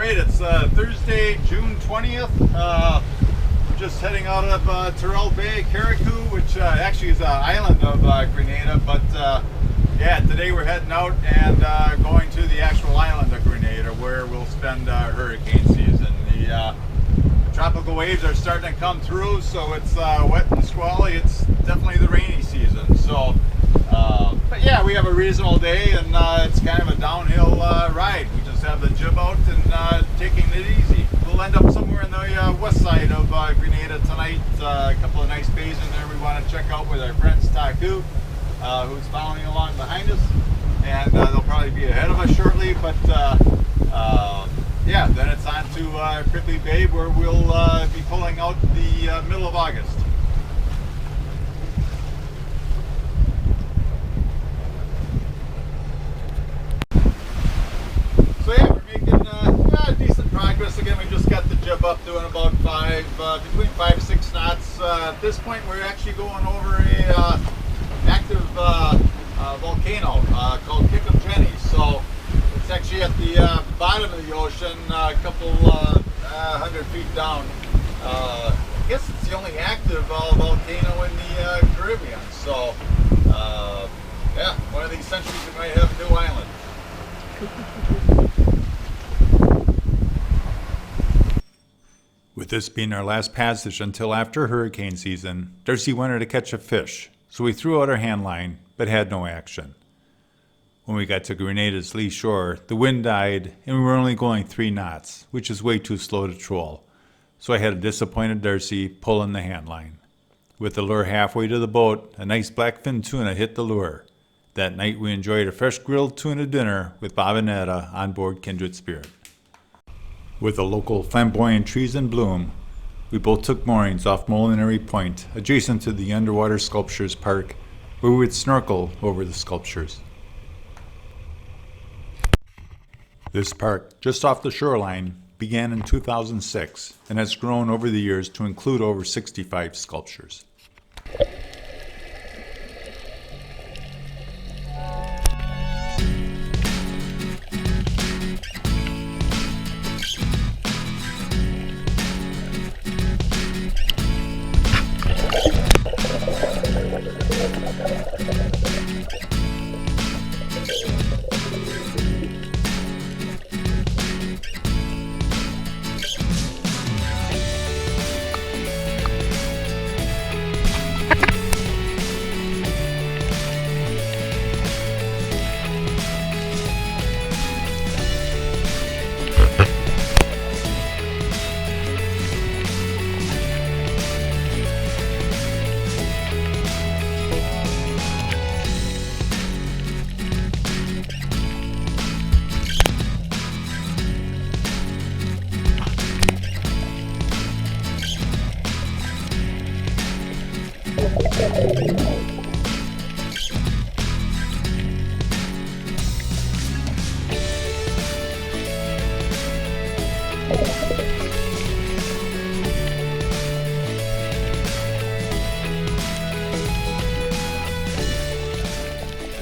right, it's Thursday, June 20th. We're just heading out of Terrell Bay, Karaku, which actually is an island of Grenada. But yeah, today we're heading out and going to the actual island of Grenada, where we'll spend hurricane season. The tropical waves are starting to come through, so it's wet and squally. It's definitely the rainy season. So, but yeah, we have a reasonable day, and it's kind of a downhill ride. We just have the jib out and taking it easy. We'll end up somewhere in the west side of Grenada tonight. A couple of nice bays in there we want to check out with our friends Taku, who's following along behind us, and they'll probably be ahead of us shortly. But yeah, then it's on to Prickly Bay, where we'll be pulling out the middle of August. So yeah, we're making decent progress. Again, we just got the jib up, doing about between 5 and 6 knots. At this point, we're actually going over a active volcano called Kindred. So it's actually at the bottom of the ocean, a couple 100 feet down. I guess it's the only active volcano in the Caribbean. So yeah, one of these centuries we might have a new island. With this being our last passage until after hurricane season, Darcy wanted to catch a fish, so we threw out our hand line, but had no action. When we got to Grenada's lee shore, the wind died, and we were only going 3 knots, which is way too slow to troll, so I had a disappointed Darcy pulling the hand line. With the lure halfway to the boat, a nice blackfin tuna hit the lure. That night we enjoyed a fresh grilled tuna dinner with Bob and Etta on board Kindred Spirit. With the local flamboyant trees in bloom, we both took moorings off Molinary Point, adjacent to the Underwater Sculptures Park, where we would snorkel over the sculptures. This park, just off the shoreline, began in 2006 and has grown over the years to include over 65 sculptures.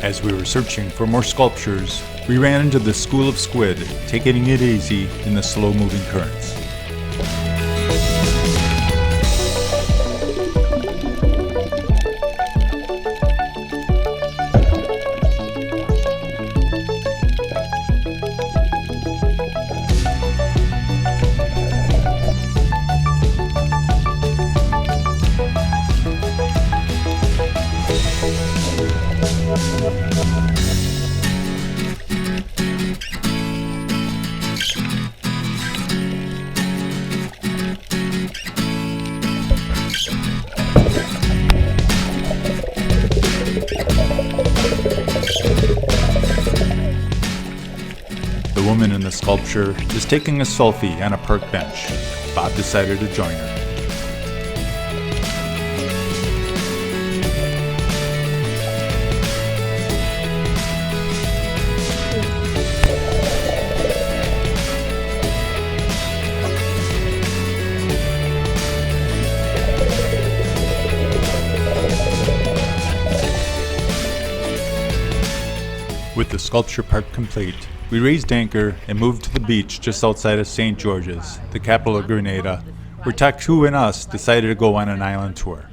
As we were searching for more sculptures, we ran into the school of squid, taking it easy in the slow-moving currents. The woman in the sculpture is taking a selfie on a park bench. Bob decided to join her. With the sculpture part complete, We raised anchor and moved to the beach just outside of St. George's, the capital of Grenada, where Taku and us decided to go on an island tour.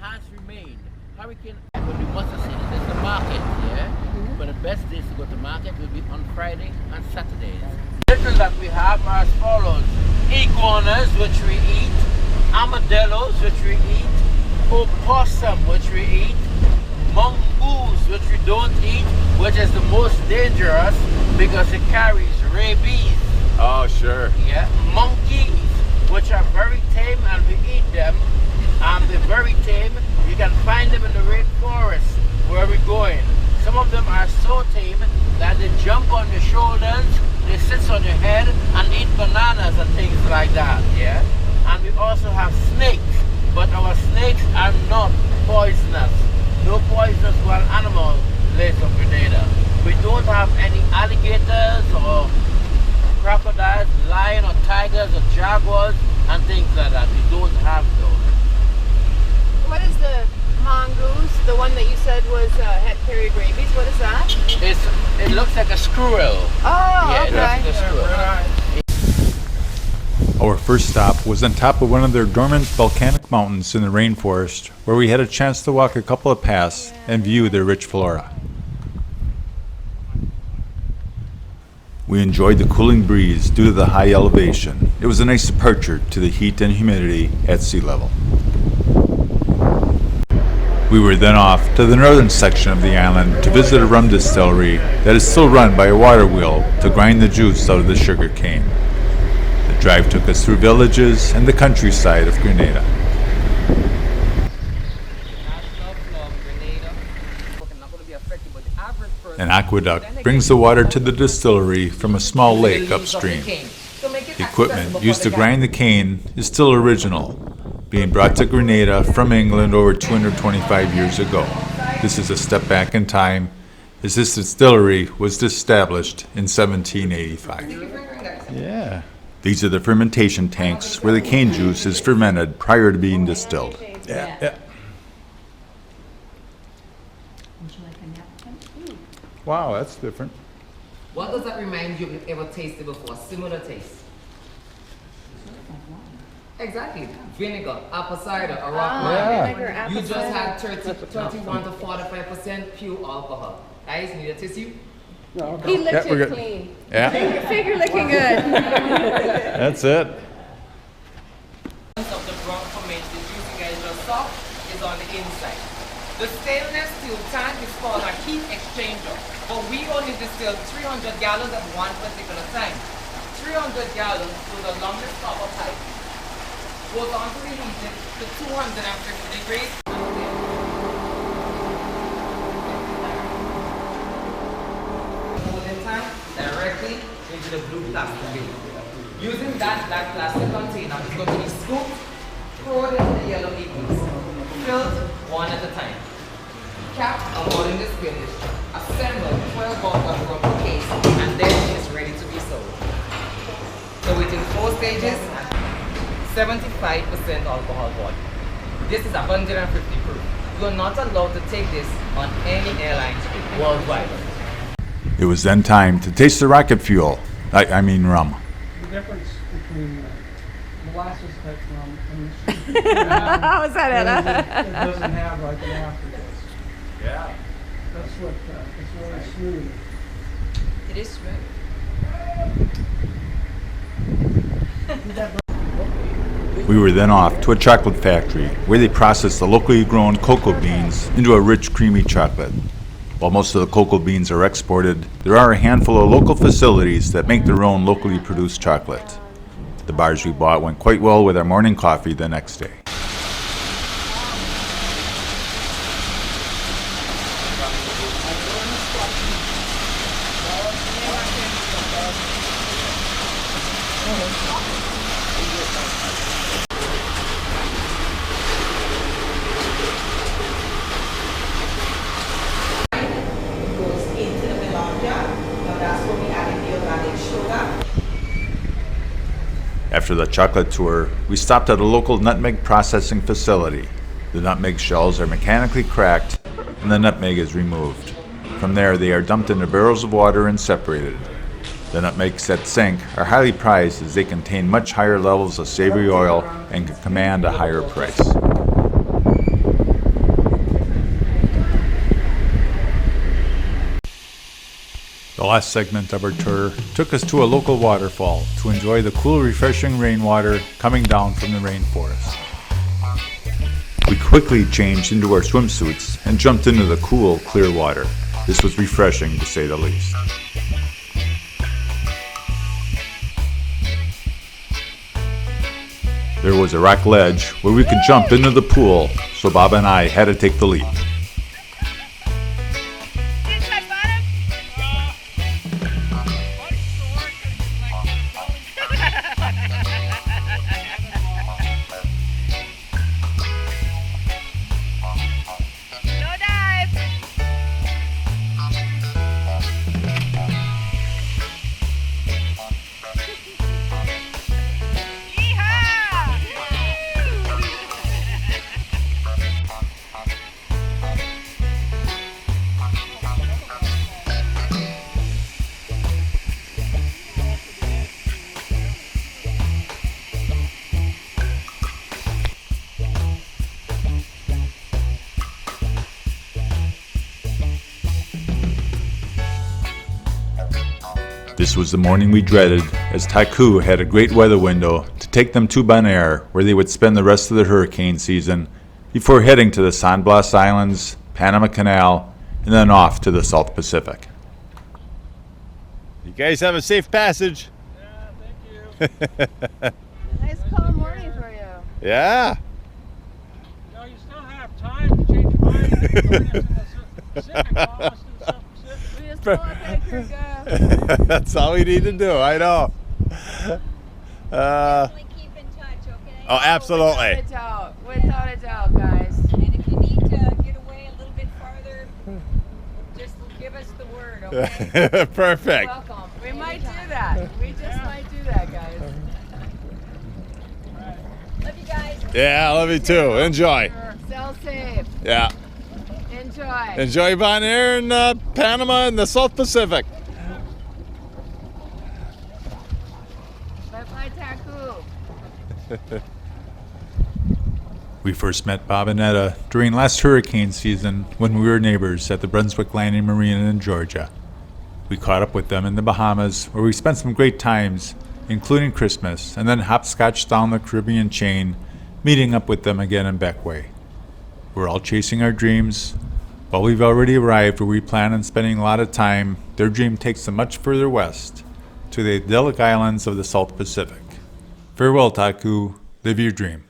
The market, yeah? But the best days to go to market will be on Friday and Saturdays. Little that we have are as follows: iguanas, which we eat; armadillos, which we eat; opossum, which we eat; mongoose, which we don't eat, which is the most dangerous because it carries rabies. Oh, sure. Yeah, monkeys, which are very tame and we eat them. They're very tame. You can find them in the rainforest where we're going. Some of them are so tame that they jump on your shoulders, they sit on your head and eat bananas and things like that, yeah? And we also have snakes, but our snakes are not poisonous. No poisonous wild animal lives on Grenada. We don't have any alligators or crocodiles, lion or tigers or jaguars and things like that. We don't have those. What is the mongoose? The one that you said was had carried rabies. What is that? It looks like a squirrel. Oh, Yeah, okay. it looks like a squirrel. Our first stop was on top of one of their dormant volcanic mountains in the rainforest, where we had a chance to walk a couple of paths and view their rich flora. We enjoyed the cooling breeze due to the high elevation. It was a nice departure to the heat and humidity at sea level. We were then off to the northern section of the island to visit a rum distillery that is still run by a water wheel to grind the juice out of the sugar cane. The drive took us through villages and the countryside of Grenada. An aqueduct brings the water to the distillery from a small lake upstream. The equipment used to grind the cane is still original, being brought to Grenada from England over 225 years ago. This is a step back in time, as this distillery was established in 1785. Yeah. These are the fermentation tanks where the cane juice is fermented prior to being distilled. Yeah. Wow, that's different. What does that remind you if you've ever tasted before? Similar taste. Exactly. Vinegar, apple cider, or rock wine. Vinegar, apple You just cider. had 31 to 45% pure alcohol. Guys, need to taste you? He licked Yeah, we're it good. clean. Yeah, Figure looking good. that's it. Of the brown fermented juice you guys just saw is on the inside. The stainless steel tank is called a heat exchanger, but we only distill 300 gallons at one particular time. 300 gallons through the longest copper pipe goes on to be heated to 250 degrees. Holding tank directly into the blue plastic bin. Using that black plastic container is going to be scooped, poured into the yellow liquids, filled one at a time. Capped according to finish, assembled 12 bottles of rubber case, and then it's ready to be sold. So within 4 stages, 75% alcohol volume. This is 150 proof. You're not allowed to take this on any airline worldwide. It was then time to taste the rocket fuel. I mean rum. The difference between molasses type rum and the sweet How is that, Etta? it doesn't have like an aftertaste. Yeah. That's what it's really smooth. It is smooth. We were then off to a chocolate factory where they process the locally grown cocoa beans into a rich, creamy chocolate. While most of the cocoa beans are exported, there are a handful of local facilities that make their own locally produced chocolate. The bars we bought went quite well with our morning coffee the next day. Goes into the melange. Now that's where we add the organic sugar. After the chocolate tour, we stopped at a local nutmeg processing facility. The nutmeg shells are mechanically cracked and the nutmeg is removed. From there, they are dumped into barrels of water and separated. The nutmegs that sink are highly prized as they contain much higher levels of savory oil and can command a higher price. The last segment of our tour took us to a local waterfall to enjoy the cool, refreshing rainwater coming down from the rainforest. We quickly changed into our swimsuits and jumped into the cool, clear water. This was refreshing, to say the least. There was a rock ledge where we could jump into the pool, so Bob and I had to take the leap. This was the morning we dreaded, as Taku had a great weather window to take them to Bonaire, where they would spend the rest of the hurricane season, before heading to the San Blas Islands, Panama Canal, and then off to the South Pacific. You guys have a safe passage. Yeah, thank you. Nice calm morning for you. Yeah. No, you still have time to change your mind. Going into the Pacific, almost to the South Pacific. We just pull up anchor and go. That's all we need to do. I know. Definitely keep in touch, okay? Oh, absolutely. Without a doubt, guys. And if you need to get away a little bit farther, just give us the word, okay? Perfect. Welcome. We might do that. We just might do that, guys. Love you guys. Yeah, I love you too. Enjoy. Sail safe. Yeah. Enjoy. Enjoy Bonaire and Panama and the South Pacific. Bye-bye, Taku. We first met Bob and Etta during last hurricane season when we were neighbors at the Brunswick Landing Marina in Georgia. We caught up with them in the Bahamas, where we spent some great times, including Christmas, and then hopscotched down the Caribbean chain, meeting up with them again in Beckway. We're all chasing our dreams. While we've already arrived where we plan on spending a lot of time, their dream takes them much further west, to the idyllic islands of the South Pacific. Farewell, Taku. Live your dream.